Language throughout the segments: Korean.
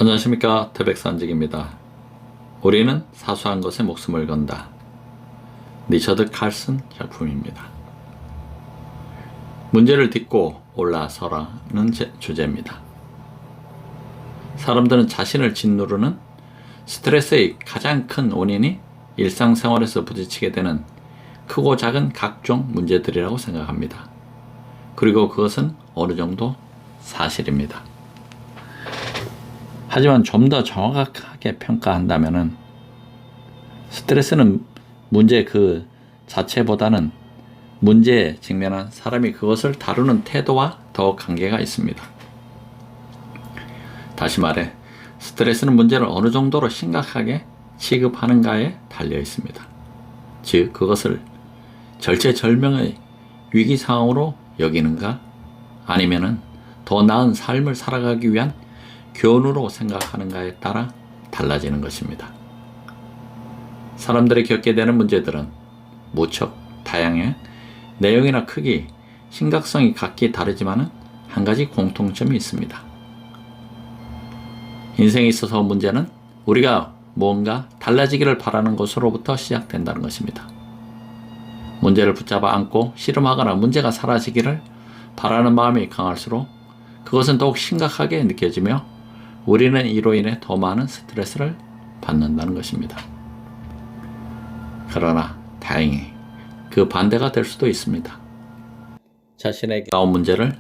안녕하십니까, 태백산직입니다. 우리는 사소한 것에 목숨을 건다. 리처드 칼슨 작품입니다. 문제를 딛고 올라서라는 주제입니다. 사람들은 자신을 짓누르는 스트레스의 가장 큰 원인이 일상생활에서 부딪히게 되는 크고 작은 각종 문제들이라고 생각합니다. 그리고 그것은 어느 정도 사실입니다. 하지만 좀 더 정확하게 평가한다면은 스트레스는 문제 그 자체보다는 문제에 직면한 사람이 그것을 다루는 태도와 더 관계가 있습니다. 다시 말해 스트레스는 문제를 어느 정도로 심각하게 취급하는가에 달려 있습니다. 즉 그것을 절체절명의 위기 상황으로 여기는가 아니면은 더 나은 삶을 살아가기 위한 교훈으로 생각하는가에 따라 달라지는 것입니다. 사람들이 겪게 되는 문제들은 무척 다양해 내용이나 크기, 심각성이 각기 다르지만 한 가지 공통점이 있습니다. 인생에 있어서 문제는 우리가 뭔가 달라지기를 바라는 것으로부터 시작된다는 것입니다. 문제를 붙잡아 안고 씨름하거나 문제가 사라지기를 바라는 마음이 강할수록 그것은 더욱 심각하게 느껴지며 우리는 이로 인해 더 많은 스트레스를 받는다는 것입니다. 그러나 다행히 그 반대가 될 수도 있습니다. 자신에게 나온 문제를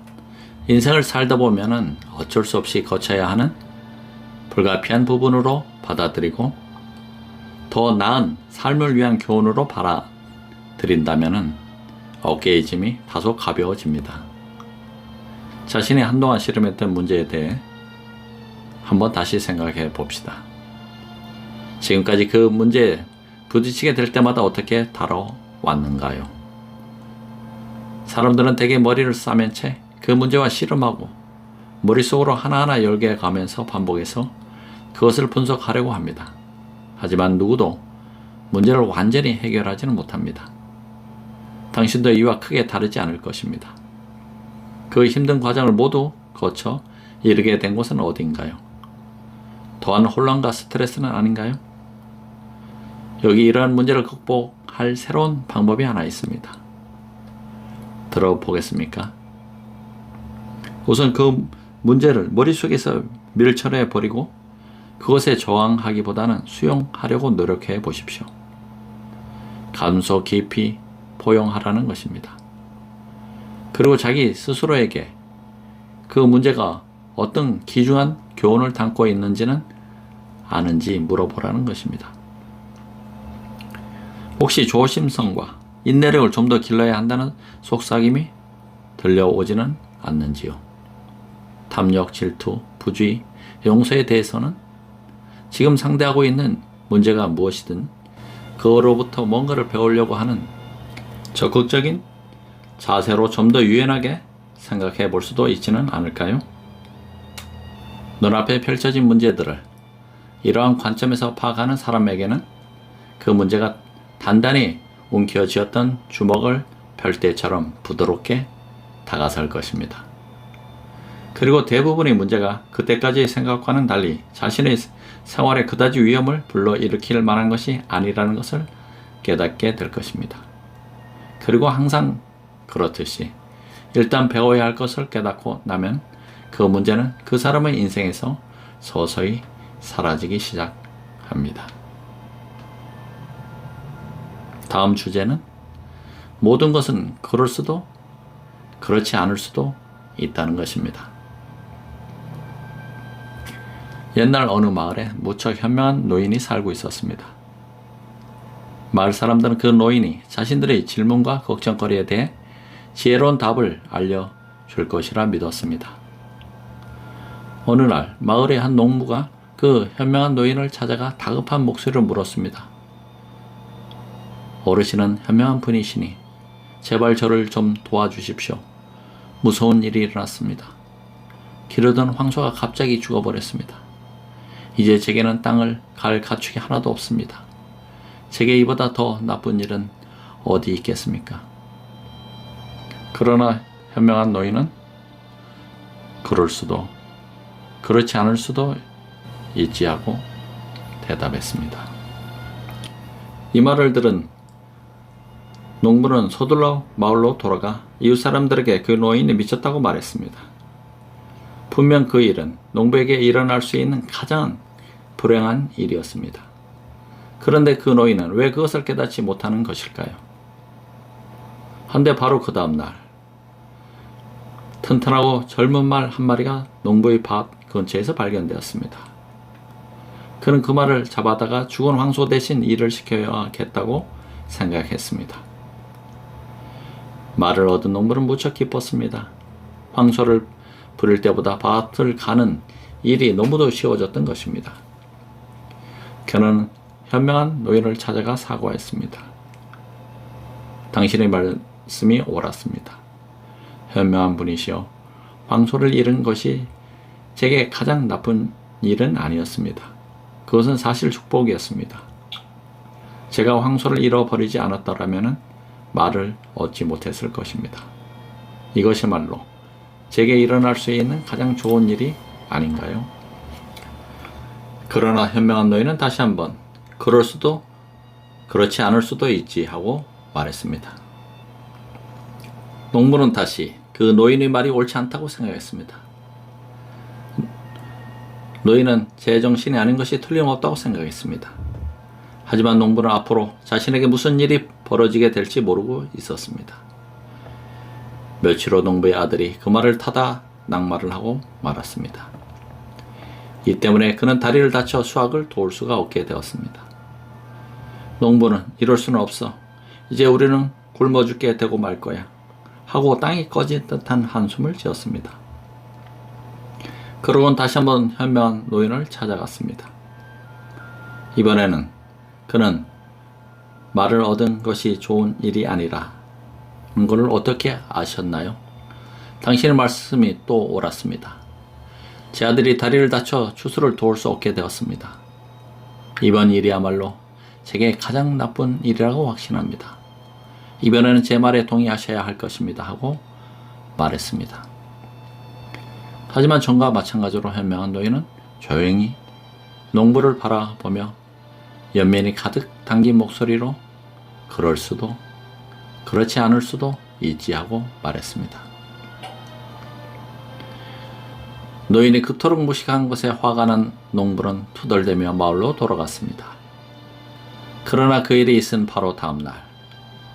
인생을 살다 보면은 어쩔 수 없이 거쳐야 하는 불가피한 부분으로 받아들이고 더 나은 삶을 위한 교훈으로 받아들인다면은 어깨의 짐이 다소 가벼워집니다. 자신이 한동안 씨름했던 문제에 대해 한번 다시 생각해 봅시다. 지금까지 그 문제에 부딪히게 될 때마다 어떻게 다뤄왔는가요? 사람들은 대개 머리를 싸맨 채 그 문제와 씨름하고 머릿속으로 하나하나 열게 가면서 반복해서 그것을 분석하려고 합니다. 하지만 누구도 문제를 완전히 해결하지는 못합니다. 당신도 이와 크게 다르지 않을 것입니다. 그 힘든 과정을 모두 거쳐 이르게 된 곳은 어딘가요? 더한 혼란과 스트레스는 아닌가요? 여기 이러한 문제를 극복할 새로운 방법이 하나 있습니다. 들어보겠습니까? 우선 그 문제를 머릿속에서 밀쳐내 버리고 그것에 저항하기보다는 수용하려고 노력해 보십시오. 감소 깊이 포용하라는 것입니다. 그리고 자기 스스로에게 그 문제가 어떤 귀중한 교훈을 담고 있는지는 아는지 물어보라는 것입니다. 혹시 조심성과 인내력을 좀 더 길러야 한다는 속삭임이 들려오지는 않는지요? 탐욕, 질투, 부주의, 용서에 대해서는 지금 상대하고 있는 문제가 무엇이든 그거로부터 뭔가를 배우려고 하는 적극적인 자세로 좀 더 유연하게 생각해 볼 수도 있지는 않을까요? 눈앞에 펼쳐진 문제들을 이러한 관점에서 파악하는 사람에게는 그 문제가 단단히 움켜쥐었던 주먹을 펼 때처럼 부드럽게 다가설 것입니다. 그리고 대부분의 문제가 그때까지의 생각과는 달리 자신의 생활에 그다지 위험을 불러일으킬 만한 것이 아니라는 것을 깨닫게 될 것입니다. 그리고 항상 그렇듯이 일단 배워야 할 것을 깨닫고 나면 그 문제는 그 사람의 인생에서 서서히 사라지기 시작합니다. 다음 주제는 모든 것은 그럴 수도 그렇지 않을 수도 있다는 것입니다. 옛날 어느 마을에 무척 현명한 노인이 살고 있었습니다. 마을 사람들은 그 노인이 자신들의 질문과 걱정거리에 대해 지혜로운 답을 알려줄 것이라 믿었습니다. 어느 날 마을의 한 농부가 그 현명한 노인을 찾아가 다급한 목소리로 물었습니다. 어르신은 현명한 분이시니 제발 저를 좀 도와주십시오. 무서운 일이 일어났습니다. 기르던 황소가 갑자기 죽어버렸습니다. 이제 제게는 땅을 갈 가축이 하나도 없습니다. 제게 이보다 더 나쁜 일은 어디 있겠습니까? 그러나 현명한 노인은 그럴 수도 그렇지 않을 수도 있지 하고 대답했습니다. 이 말을 들은 농부는 서둘러 마을로 돌아가 이웃 사람들에게 그 노인이 미쳤다고 말했습니다. 분명 그 일은 농부에게 일어날 수 있는 가장 불행한 일이었습니다. 그런데 그 노인은 왜 그것을 깨닫지 못하는 것일까요? 한데 바로 그 다음날 튼튼하고 젊은 말 한 마리가 농부의 밭 근처에서 발견되었습니다. 그는 그 말을 잡아다가 죽은 황소 대신 일을 시켜야겠다고 생각했습니다. 말을 얻은 농부는 무척 기뻤습니다. 황소를 부릴 때보다 밭을 가는 일이 너무도 쉬워졌던 것입니다. 그는 현명한 노인을 찾아가 사과했습니다. 당신의 말씀이 옳았습니다. 현명한 분이시여, 황소를 잃은 것이 제게 가장 나쁜 일은 아니었습니다. 그것은 사실 축복이었습니다. 제가 황소를 잃어버리지 않았더라면 말을 얻지 못했을 것입니다. 이것이말로 제게 일어날 수 있는 가장 좋은 일이 아닌가요? 그러나 현명한 노인은 다시 한번 그럴 수도 그렇지 않을 수도 있지 하고 말했습니다. 농부는 다시 그 노인의 말이 옳지 않다고 생각했습니다. 노인은 제정신이 아닌 것이 틀림없다고 생각했습니다. 하지만 농부는 앞으로 자신에게 무슨 일이 벌어지게 될지 모르고 있었습니다. 며칠 후 농부의 아들이 그 말을 타다 낙마를 하고 말았습니다. 이 때문에 그는 다리를 다쳐 수확을 도울 수가 없게 되었습니다. 농부는 이럴 수는 없어. 이제 우리는 굶어 죽게 되고 말 거야. 하고 땅이 꺼진 듯한 한숨을 지었습니다. 그러곤 다시 한번 현명한 노인을 찾아갔습니다. 이번에는 그는 말을 얻은 것이 좋은 일이 아니라 그걸 어떻게 아셨나요? 당신의 말씀이 또 옳았습니다. 제 아들이 다리를 다쳐 추수를 도울 수 없게 되었습니다. 이번 일이야말로 제게 가장 나쁜 일이라고 확신합니다. 이번에는 제 말에 동의하셔야 할 것입니다. 하고 말했습니다. 하지만 전과 마찬가지로 현명한 노인은 조용히 농부를 바라보며 연민이 가득 담긴 목소리로 그럴 수도 그렇지 않을 수도 있지 하고 말했습니다. 노인이 그토록 무식한 것에 화가 난 농부는 투덜대며 마을로 돌아갔습니다. 그러나 그 일이 있은 바로 다음날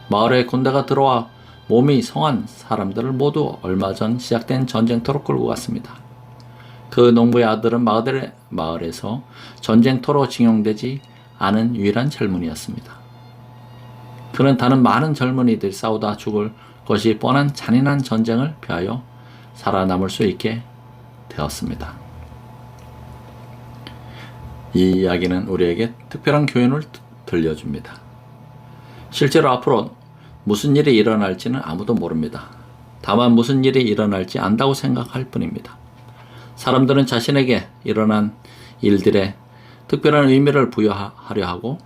마을에 군대가 들어와 몸이 성한 사람들을 모두 얼마 전 시작된 전쟁터로 끌고 갔습니다. 그 농부의 아들은 마을에서 전쟁터로 징용되지 않은 유일한 젊은이였습니다. 그는 다른 많은 젊은이들이 싸우다 죽을 것이 뻔한 잔인한 전쟁을 피하여 살아남을 수 있게 되었습니다. 이 이야기는 우리에게 특별한 교훈을 들려줍니다. 실제로 앞으로 무슨 일이 일어날지는 아무도 모릅니다. 다만 무슨 일이 일어날지 안다고 생각할 뿐입니다. 사람들은 자신에게 일어난 일들에 특별한 의미를 부여하려 하고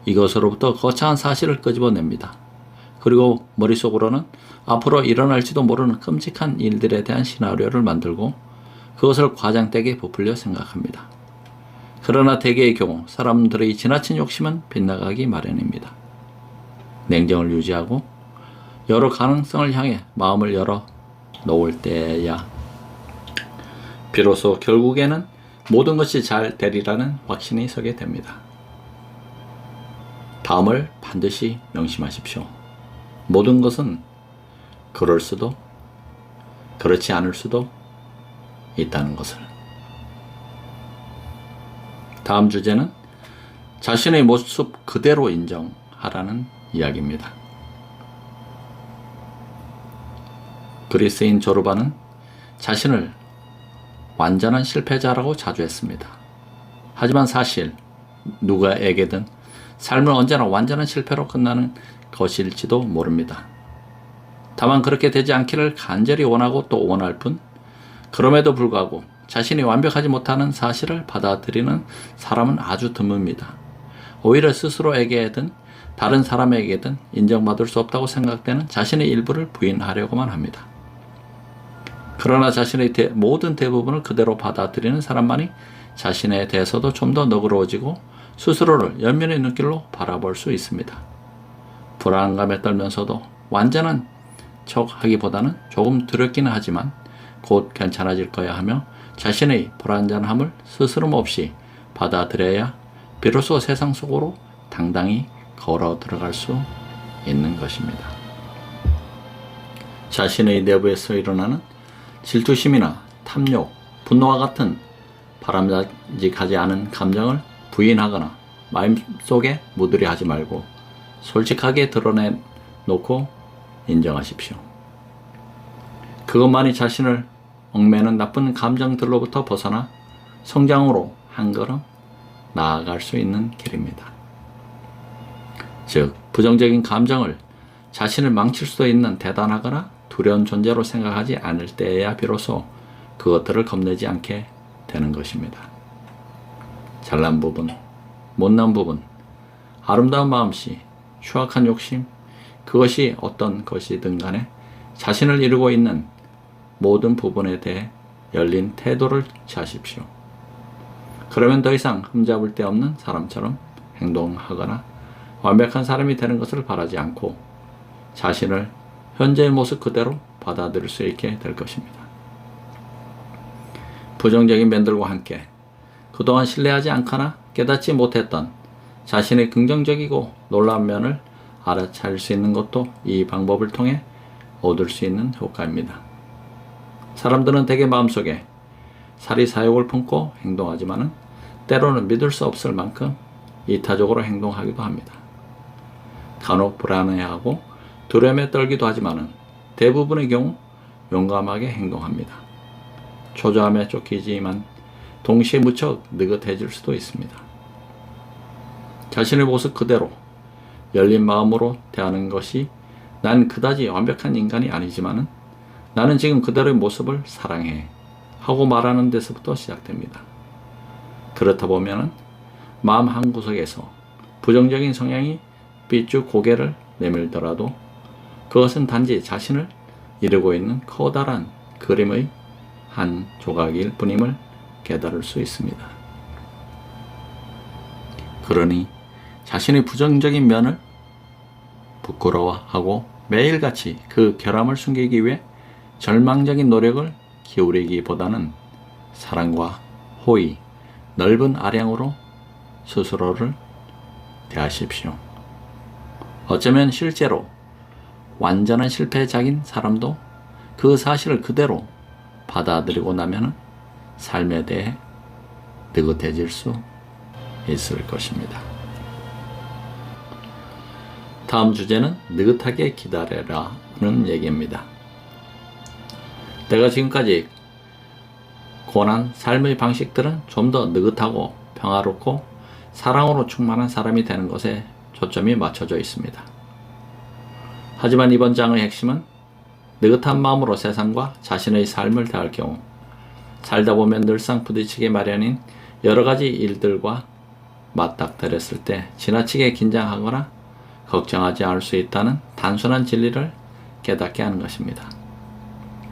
이것으로부터 거창한 사실을 끄집어냅니다. 그리고 머릿속으로는 앞으로 일어날지도 모르는 끔찍한 일들에 대한 시나리오를 만들고 그것을 과장되게 부풀려 생각합니다. 그러나 대개의 경우 사람들의 지나친 욕심은 빗나가기 마련입니다. 냉정을 유지하고 여러 가능성을 향해 마음을 열어 놓을 때야 비로소 결국에는 모든 것이 잘 되리라는 확신이 서게 됩니다. 다음을 반드시 명심하십시오. 모든 것은 그럴 수도 그렇지 않을 수도 있다는 것을. 다음 주제는 자신의 모습 그대로 인정하라는 이야기입니다. 그리스인 조르바는 자신을 완전한 실패자라고 자주 했습니다. 하지만 사실 누구에게든 삶은 언제나 완전한 실패로 끝나는 것일지도 모릅니다. 다만 그렇게 되지 않기를 간절히 원하고 또 원할 뿐 그럼에도 불구하고 자신이 완벽하지 못하는 사실을 받아들이는 사람은 아주 드뭅니다. 오히려 스스로에게든 다른 사람에게든 인정받을 수 없다고 생각되는 자신의 일부를 부인하려고만 합니다. 그러나 자신의 모든 대부분을 그대로 받아들이는 사람만이 자신에 대해서도 좀 더 너그러워지고 스스로를 연민의 눈길로 바라볼 수 있습니다. 불안감에 떨면서도 완전한 척 하기보다는 조금 두렵기는 하지만 곧 괜찮아질 거야 하며 자신의 불안전함을 스스럼 없이 받아들여야 비로소 세상 속으로 당당히 걸어 들어갈 수 있는 것입니다. 자신의 내부에서 일어나는 질투심이나 탐욕, 분노와 같은 바람직하지 않은 감정을 부인하거나 마음속에 묻으려 하지 말고 솔직하게 드러내놓고 인정하십시오. 그것만이 자신을 얽매는 나쁜 감정들로부터 벗어나 성장으로 한 걸음 나아갈 수 있는 길입니다. 즉, 부정적인 감정을 자신을 망칠 수도 있는 대단하거나 두려운 존재로 생각하지 않을 때에야 비로소 그것들을 겁내지 않게 되는 것입니다. 잘난 부분, 못난 부분, 아름다운 마음씨, 추악한 욕심, 그것이 어떤 것이든 간에 자신을 이루고 있는 모든 부분에 대해 열린 태도를 취하십시오. 그러면 더 이상 흠잡을 데 없는 사람처럼 행동하거나 완벽한 사람이 되는 것을 바라지 않고 자신을 현재의 모습 그대로 받아들일 수 있게 될 것입니다. 부정적인 면들과 함께 그동안 신뢰하지 않거나 깨닫지 못했던 자신의 긍정적이고 놀라운 면을 알아차릴 수 있는 것도 이 방법을 통해 얻을 수 있는 효과입니다. 사람들은 대개 마음속에 사리사욕을 품고 행동하지만은 때로는 믿을 수 없을 만큼 이타적으로 행동하기도 합니다. 간혹 불안해하고 두려움에 떨기도 하지만은 대부분의 경우 용감하게 행동합니다. 초조함에 쫓기지만 동시에 무척 느긋해질 수도 있습니다. 자신의 모습 그대로 열린 마음으로 대하는 것이 난 그다지 완벽한 인간이 아니지만은 나는 지금 그대로의 모습을 사랑해 하고 말하는 데서부터 시작됩니다. 그렇다 보면은 마음 한구석에서 부정적인 성향이 삐쭉 고개를 내밀더라도 그것은 단지 자신을 이루고 있는 커다란 그림의 한 조각일 뿐임을 깨달을 수 있습니다. 그러니 자신의 부정적인 면을 부끄러워하고 매일같이 그 결함을 숨기기 위해 절망적인 노력을 기울이기보다는 사랑과 호의, 넓은 아량으로 스스로를 대하십시오. 어쩌면 실제로 완전한 실패작인 사람도 그 사실을 그대로 받아들이고 나면 삶에 대해 느긋해질 수 있을 것입니다. 다음 주제는 느긋하게 기다려라는 얘기입니다. 내가 지금까지 권한 삶의 방식들은 좀 더 느긋하고 평화롭고 사랑으로 충만한 사람이 되는 것에 초점이 맞춰져 있습니다. 하지만 이번 장의 핵심은 느긋한 마음으로 세상과 자신의 삶을 대할 경우 살다 보면 늘상 부딪히게 마련인 여러 가지 일들과 맞닥뜨렸을 때 지나치게 긴장하거나 걱정하지 않을 수 있다는 단순한 진리를 깨닫게 하는 것입니다.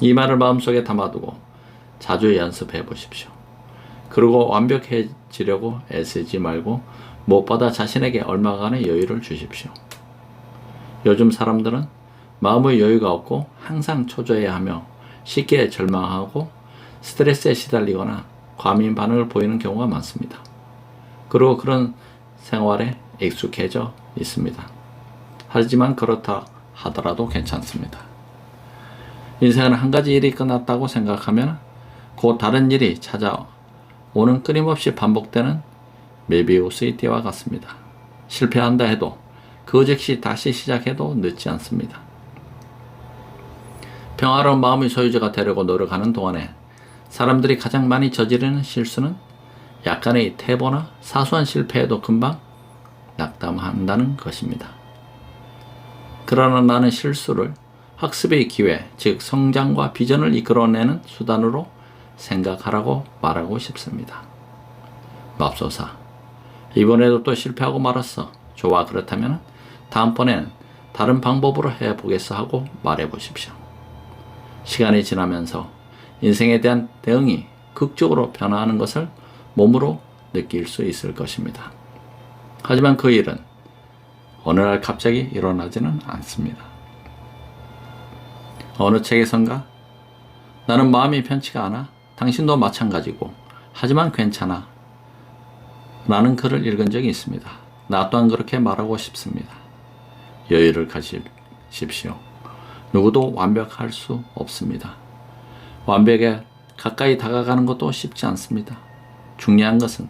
이 말을 마음속에 담아두고 자주 연습해 보십시오. 그리고 완벽해지려고 애쓰지 말고 무엇보다 자신에게 얼마간의 여유를 주십시오. 요즘 사람들은 마음의 여유가 없고 항상 초조해야 하며 쉽게 절망하고 스트레스에 시달리거나 과민 반응을 보이는 경우가 많습니다. 그리고 그런 생활에 익숙해져 있습니다. 하지만 그렇다 하더라도 괜찮습니다. 인생은 한 가지 일이 끝났다고 생각하면 곧 다른 일이 찾아오는 끊임없이 반복되는 메비우스의 띠와 같습니다. 실패한다 해도 그 즉시 다시 시작해도 늦지 않습니다. 평화로운 마음의 소유자가 되려고 노력하는 동안에 사람들이 가장 많이 저지르는 실수는 약간의 태보나 사소한 실패에도 금방 낙담한다는 것입니다. 그러나 나는 실수를 학습의 기회, 즉 성장과 비전을 이끌어내는 수단으로 생각하라고 말하고 싶습니다. 맙소사, 이번에도 또 실패하고 말았어. 좋아, 그렇다면 다음번에는 다른 방법으로 해보겠어 하고 말해보십시오. 시간이 지나면서 인생에 대한 대응이 극적으로 변화하는 것을 몸으로 느낄 수 있을 것입니다. 하지만 그 일은 어느 날 갑자기 일어나지는 않습니다. 어느 책에선가 나는 마음이 편치가 않아 당신도 마찬가지고 하지만 괜찮아 라는 글을 읽은 적이 있습니다. 나 또한 그렇게 말하고 싶습니다. 여유를 가지십시오. 누구도 완벽할 수 없습니다. 완벽에 가까이 다가가는 것도 쉽지 않습니다. 중요한 것은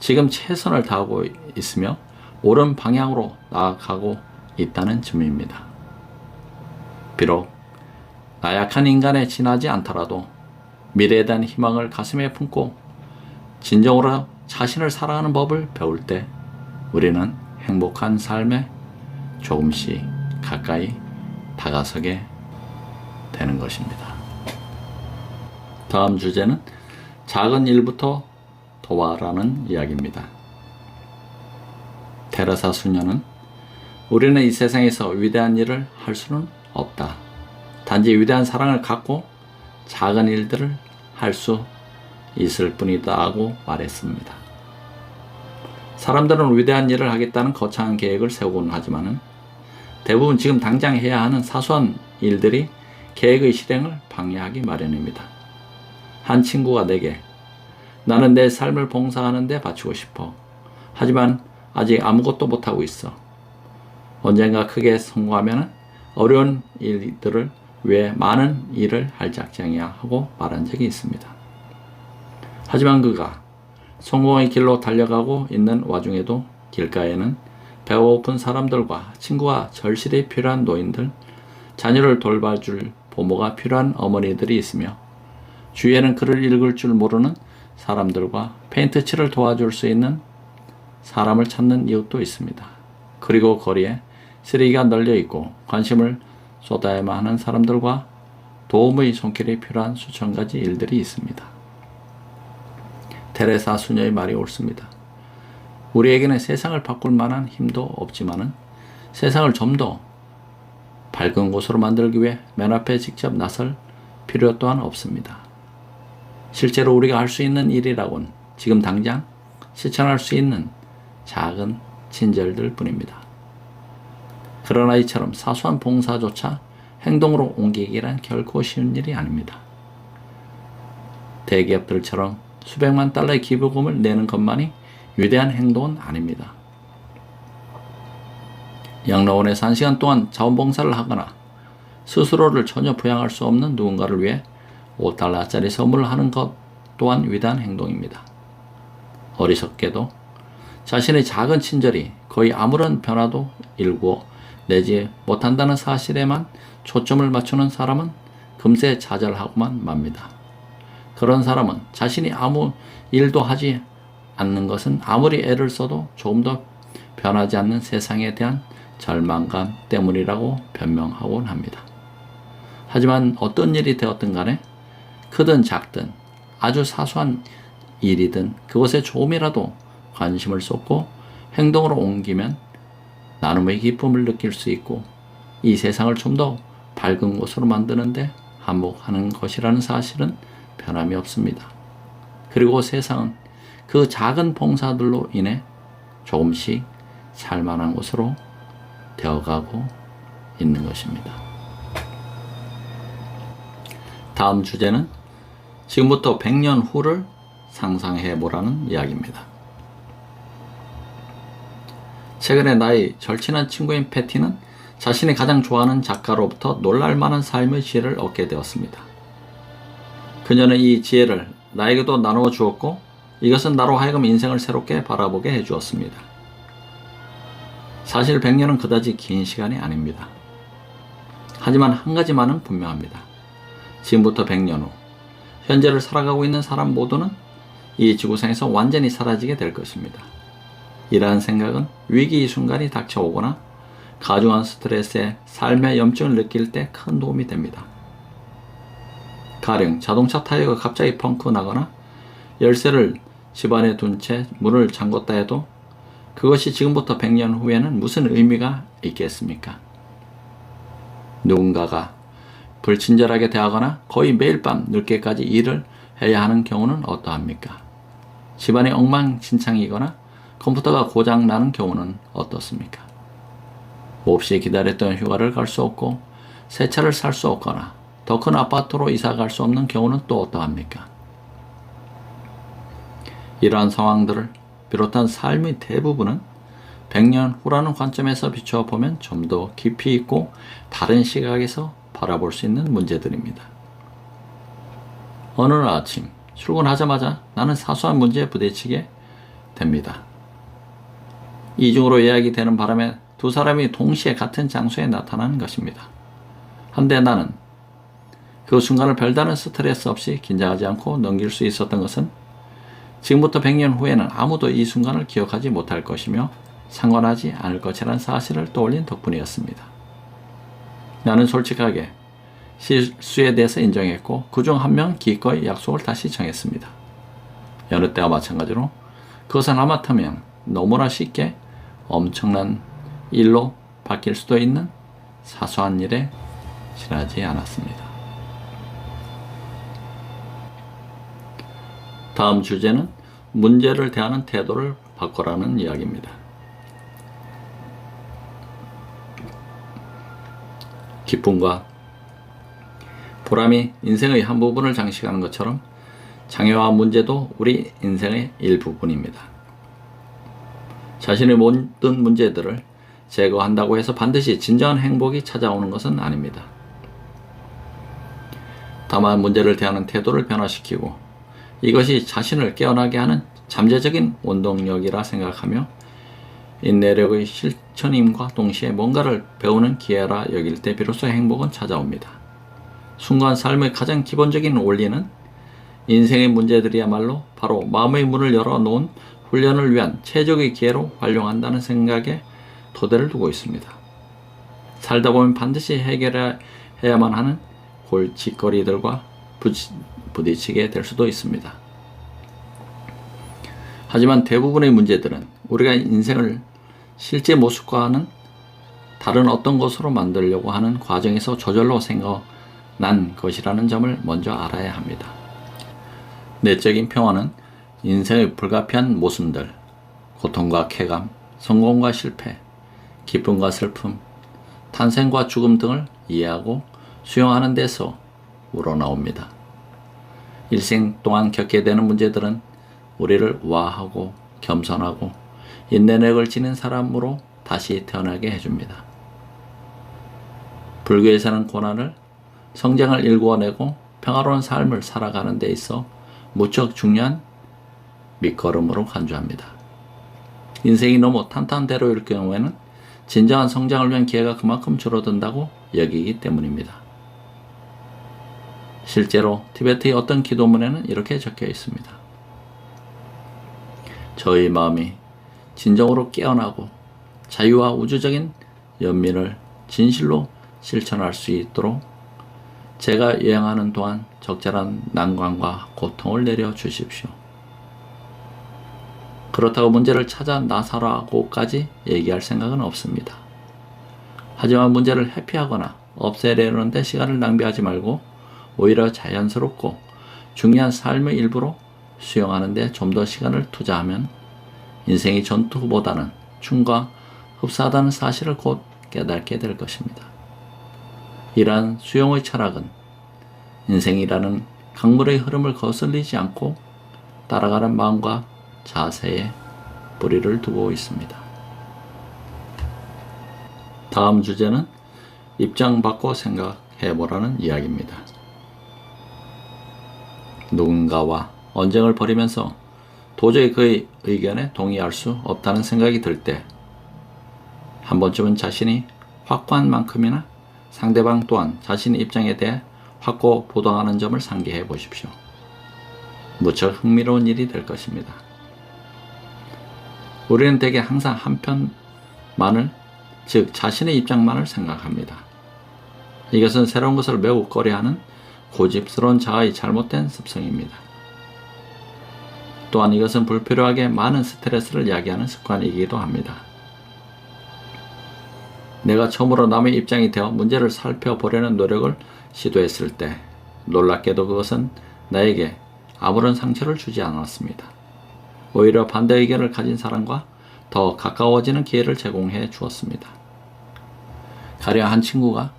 지금 최선을 다하고 있으며 옳은 방향으로 나아가고 있다는 점입니다. 비록 나약한 인간에 지나지 않더라도 미래에 대한 희망을 가슴에 품고 진정으로 자신을 사랑하는 법을 배울 때 우리는 행복한 삶에 조금씩 가까이 다가서게 되는 것입니다. 다음 주제는 작은 일부터 도와라는 이야기입니다. 테레사 수녀는 우리는 이 세상에서 위대한 일을 할 수는 없다. 단지 위대한 사랑을 갖고 작은 일들을 할 수 있을 뿐이다 하고 말했습니다. 사람들은 위대한 일을 하겠다는 거창한 계획을 세우곤 하지만 대부분 지금 당장 해야 하는 사소한 일들이 계획의 실행을 방해하기 마련입니다. 한 친구가 내게 나는 내 삶을 봉사하는 데 바치고 싶어. 하지만 아직 아무것도 못하고 있어. 언젠가 크게 성공하면 어려운 일들을 위해 많은 일을 할 작정이야 하고 말한 적이 있습니다. 하지만 그가 성공의 길로 달려가고 있는 와중에도 길가에는 배고픈 사람들과 친구와 절실히 필요한 노인들, 자녀를 돌봐줄 부모가 필요한 어머니들이 있으며 주위에는 글을 읽을 줄 모르는 사람들과 페인트 칠을 도와줄 수 있는 사람을 찾는 이웃도 있습니다. 그리고 거리에 쓰레기가 널려 있고 관심을 쏟아야만 하는 사람들과 도움의 손길이 필요한 수천 가지 일들이 있습니다. 테레사 수녀의 말이 옳습니다. 우리에게는 세상을 바꿀 만한 힘도 없지만은 세상을 좀 더 밝은 곳으로 만들기 위해 맨 앞에 직접 나설 필요 또한 없습니다. 실제로 우리가 할 수 있는 일이라곤 지금 당장 실천할 수 있는 작은 친절들 뿐입니다. 그러나 이처럼 사소한 봉사조차 행동으로 옮기기란 결코 쉬운 일이 아닙니다. 대기업들처럼 수백만 달러의 기부금을 내는 것만이 위대한 행동은 아닙니다. 양로원에서 1시간 동안 자원봉사를 하거나 스스로를 전혀 부양할 수 없는 누군가를 위해 $5짜리 선물을 하는 것 또한 위대한 행동입니다. 어리석게도 자신의 작은 친절이 거의 아무런 변화도 일구어 내지 못한다는 사실에만 초점을 맞추는 사람은 금세 좌절하고만 맙니다. 그런 사람은 자신이 아무 일도 하지 않는 것은 아무리 애를 써도 조금 더 변하지 않는 세상에 대한 절망감 때문이라고 변명하곤 합니다. 하지만 어떤 일이 되었든 간에 크든 작든 아주 사소한 일이든 그것에 조금이라도 관심을 쏟고 행동으로 옮기면 나눔의 기쁨을 느낄 수 있고 이 세상을 좀 더 밝은 곳으로 만드는데 한몫하는 것이라는 사실은 변함이 없습니다. 그리고 세상은 그 작은 봉사들로 인해 조금씩 살만한 곳으로 되어가고 있는 것입니다. 다음 주제는 지금부터 100년 후를 상상해 보라는 이야기입니다. 최근에 나의 절친한 친구인 패티는 자신이 가장 좋아하는 작가로부터 놀랄만한 삶의 지혜를 얻게 되었습니다. 그녀는 이 지혜를 나에게도 나누어 주었고 이것은 나로 하여금 인생을 새롭게 바라보게 해주었습니다. 사실 100년은 그다지 긴 시간이 아닙니다. 하지만 한 가지만은 분명합니다. 지금부터 100년 후 현재를 살아가고 있는 사람 모두는 이 지구상에서 완전히 사라지게 될 것입니다. 이러한 생각은 위기의 순간이 닥쳐오거나 가중한 스트레스에 삶의 염증을 느낄 때 큰 도움이 됩니다. 가령 자동차 타이어가 갑자기 펑크 나거나 열쇠를 집안에 둔 채 문을 잠궜다 해도 그것이 지금부터 100년 후에는 무슨 의미가 있겠습니까? 누군가가 불친절하게 대하거나 거의 매일 밤 늦게까지 일을 해야 하는 경우는 어떠합니까? 집안이 엉망진창이거나 컴퓨터가 고장나는 경우는 어떻습니까? 몹시 기다렸던 휴가를 갈 수 없고 새 차를 살 수 없거나 더 큰 아파트로 이사 갈 수 없는 경우는 또 어떠합니까? 이러한 상황들을 비롯한 삶의 대부분은 100년 후라는 관점에서 비추어 보면 좀 더 깊이 있고 다른 시각에서 바라볼 수 있는 문제들입니다. 어느 날 아침 출근하자마자 나는 사소한 문제에 부딪히게 됩니다. 이중으로 예약이 되는 바람에 두 사람이 동시에 같은 장소에 나타나는 것입니다. 한데 나는 그 순간을 별다른 스트레스 없이 긴장하지 않고 넘길 수 있었던 것은 지금부터 100년 후에는 아무도 이 순간을 기억하지 못할 것이며 상관하지 않을 것이라는 사실을 떠올린 덕분이었습니다. 나는 솔직하게 실수에 대해서 인정했고 그중 한 명 기꺼이 약속을 다시 정했습니다. 여느 때와 마찬가지로 그것은 하마터면 너무나 쉽게 엄청난 일로 바뀔 수도 있는 사소한 일에 지나지 않았습니다. 다음 주제는 문제를 대하는 태도를 바꿔라는 이야기입니다. 기쁨과 보람이 인생의 한 부분을 장식하는 것처럼 장애와 문제도 우리 인생의 일부분입니다. 자신의 모든 문제들을 제거한다고 해서 반드시 진정한 행복이 찾아오는 것은 아닙니다. 다만 문제를 대하는 태도를 변화시키고 이것이 자신을 깨어나게 하는 잠재적인 원동력이라 생각하며 인내력의 실천임과 동시에 뭔가를 배우는 기회라 여길 때 비로소 행복은 찾아옵니다. 순간 삶의 가장 기본적인 원리는 인생의 문제들이야말로 바로 마음의 문을 열어놓은 훈련을 위한 최적의 기회로 활용한다는 생각에 토대를 두고 있습니다. 살다 보면 반드시 해결해야만 하는 골칫거리들과 부딪히게 될 수도 있습니다. 하지만 대부분의 문제들은 우리가 인생을 실제 모습과는 다른 어떤 것으로 만들려고 하는 과정에서 저절로 생겨난 것이라는 점을 먼저 알아야 합니다. 내적인 평화는 인생의 불가피한 모순들, 고통과 쾌감, 성공과 실패, 기쁨과 슬픔, 탄생과 죽음 등을 이해하고 수용하는 데서 우러나옵니다. 일생 동안 겪게 되는 문제들은 우리를 우아하고 겸손하고 인내력을 지닌 사람으로 다시 태어나게 해줍니다. 불교에서는 고난을 성장을 일구어내고 평화로운 삶을 살아가는 데 있어 무척 중요한 밑거름으로 간주합니다. 인생이 너무 탄탄대로일 경우에는 진정한 성장을 위한 기회가 그만큼 줄어든다고 여기기 때문입니다. 실제로 티베트의 어떤 기도문에는 이렇게 적혀 있습니다. 저희 마음이 진정으로 깨어나고 자유와 우주적인 연민을 진실로 실천할 수 있도록 제가 여행하는 동안 적절한 난관과 고통을 내려주십시오. 그렇다고 문제를 찾아 나서라고까지 얘기할 생각은 없습니다. 하지만 문제를 회피하거나 없애려는 데 시간을 낭비하지 말고 오히려 자연스럽고 중요한 삶의 일부로 수용하는 데 좀 더 시간을 투자하면 인생이 전투보다는 춤과 흡사하다는 사실을 곧 깨닫게 될 것입니다. 이러한 수용의 철학은 인생이라는 강물의 흐름을 거슬리지 않고 따라가는 마음과 자세에 뿌리를 두고 있습니다. 다음 주제는 입장 바꿔 생각해보라는 이야기입니다. 누군가와 언쟁을 벌이면서 도저히 그의 의견에 동의할 수 없다는 생각이 들 때 한 번쯤은 자신이 확고한 만큼이나 상대방 또한 자신의 입장에 대해 확고 부동하는 점을 상기해 보십시오. 무척 흥미로운 일이 될 것입니다. 우리는 대개 항상 한편만을, 즉 자신의 입장만을 생각합니다. 이것은 새로운 것을 매우 꺼려하는 고집스러운 자아의 잘못된 습성입니다. 또한 이것은 불필요하게 많은 스트레스를 야기하는 습관이기도 합니다. 내가 처음으로 남의 입장이 되어 문제를 살펴보려는 노력을 시도했을 때 놀랍게도 그것은 나에게 아무런 상처를 주지 않았습니다. 오히려 반대 의견을 가진 사람과 더 가까워지는 기회를 제공해 주었습니다. 가령 한 친구가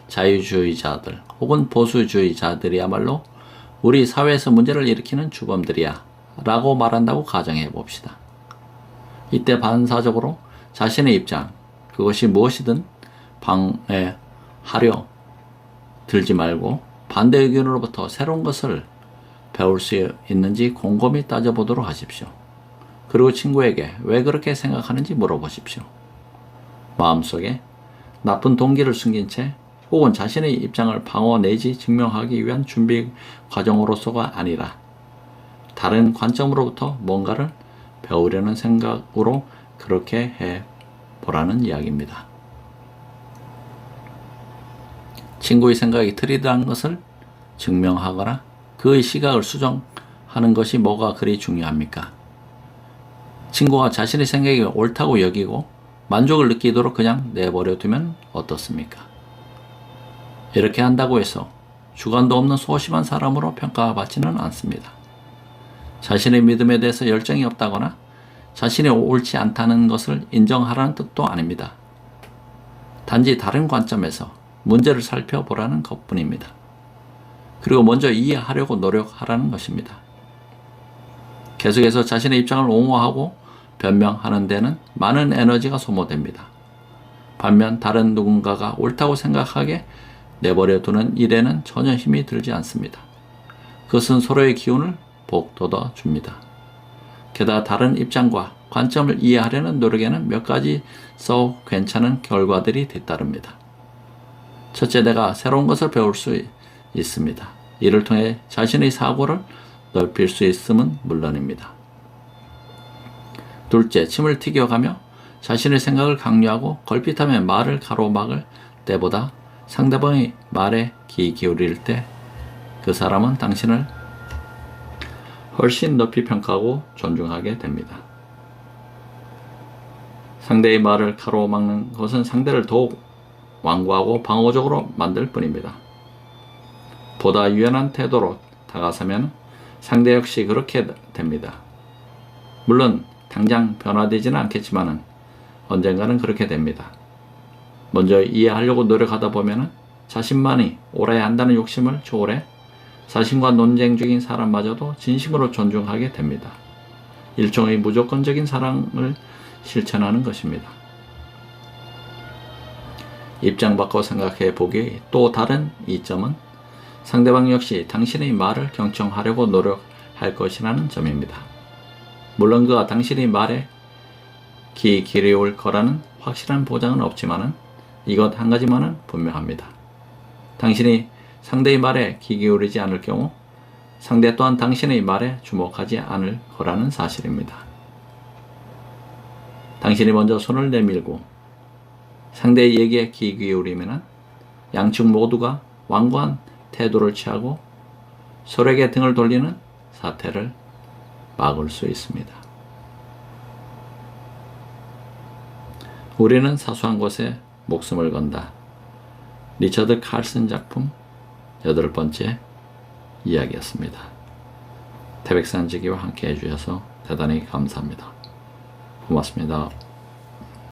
자유주의자들 혹은 보수주의자들이야말로 우리 사회에서 문제를 일으키는 주범들이야 라고 말한다고 가정해 봅시다. 이때 반사적으로 자신의 입장, 그것이 무엇이든 방해하려 들지 말고 반대 의견으로부터 새로운 것을 배울 수 있는지 곰곰이 따져보도록 하십시오. 그리고 친구에게 왜 그렇게 생각하는지 물어보십시오. 마음속에 나쁜 동기를 숨긴 채 혹은 자신의 입장을 방어 내지 증명하기 위한 준비 과정으로서가 아니라 다른 관점으로부터 뭔가를 배우려는 생각으로 그렇게 해보라는 이야기입니다. 친구의 생각이 틀리다는 것을 증명하거나 그의 시각을 수정하는 것이 뭐가 그리 중요합니까? 친구가 자신의 생각이 옳다고 여기고 만족을 느끼도록 그냥 내버려 두면 어떻습니까? 이렇게 한다고 해서 주관도 없는 소심한 사람으로 평가받지는 않습니다. 자신의 믿음에 대해서 열정이 없다거나 자신이 옳지 않다는 것을 인정하라는 뜻도 아닙니다. 단지 다른 관점에서 문제를 살펴보라는 것뿐입니다. 그리고 먼저 이해하려고 노력하라는 것입니다. 계속해서 자신의 입장을 옹호하고 변명하는 데는 많은 에너지가 소모됩니다. 반면 다른 누군가가 옳다고 생각하게 내버려 두는 일에는 전혀 힘이 들지 않습니다. 그것은 서로의 기운을 북돋아 줍니다. 게다가 다른 입장과 관점을 이해하려는 노력에는 몇 가지 썩 괜찮은 결과들이 뒤따릅니다. 첫째, 내가 새로운 것을 배울 수 있습니다. 이를 통해 자신의 사고를 넓힐 수 있음은 물론입니다. 둘째, 침을 튀겨가며 자신의 생각을 강요하고 걸핏하며 말을 가로막을 때보다 상대방의 말에 귀 기울일 때 그 사람은 당신을 훨씬 높이 평가하고 존중하게 됩니다. 상대의 말을 가로막는 것은 상대를 더욱 완고하고 방어적으로 만들 뿐입니다. 보다 유연한 태도로 다가서면 상대 역시 그렇게 됩니다. 물론 당장 변화되지는 않겠지만 언젠가는 그렇게 됩니다. 먼저 이해하려고 노력하다 보면 자신만이 옳아야 한다는 욕심을 초월해 자신과 논쟁 중인 사람마저도 진심으로 존중하게 됩니다. 일종의 무조건적인 사랑을 실천하는 것입니다. 입장 바꿔 생각해 보기의 또 다른 이점은 상대방 역시 당신의 말을 경청하려고 노력할 것이라는 점입니다. 물론 그가 당신의 말에 귀 기울일 거라는 확실한 보장은 없지만 이것 한 가지만은 분명합니다. 당신이 상대의 말에 귀 기울이지 않을 경우 상대 또한 당신의 말에 주목하지 않을 거라는 사실입니다. 당신이 먼저 손을 내밀고 상대의 얘기에 귀 기울이면 양측 모두가 완고한 태도를 취하고 서로에게 등을 돌리는 사태를 막을 수 있습니다. 우리는 사소한 것에 목숨을 건다. 리처드 칼슨 작품 8번째 이야기였습니다. 태백산지기와 함께 해주셔서 대단히 감사합니다. 고맙습니다.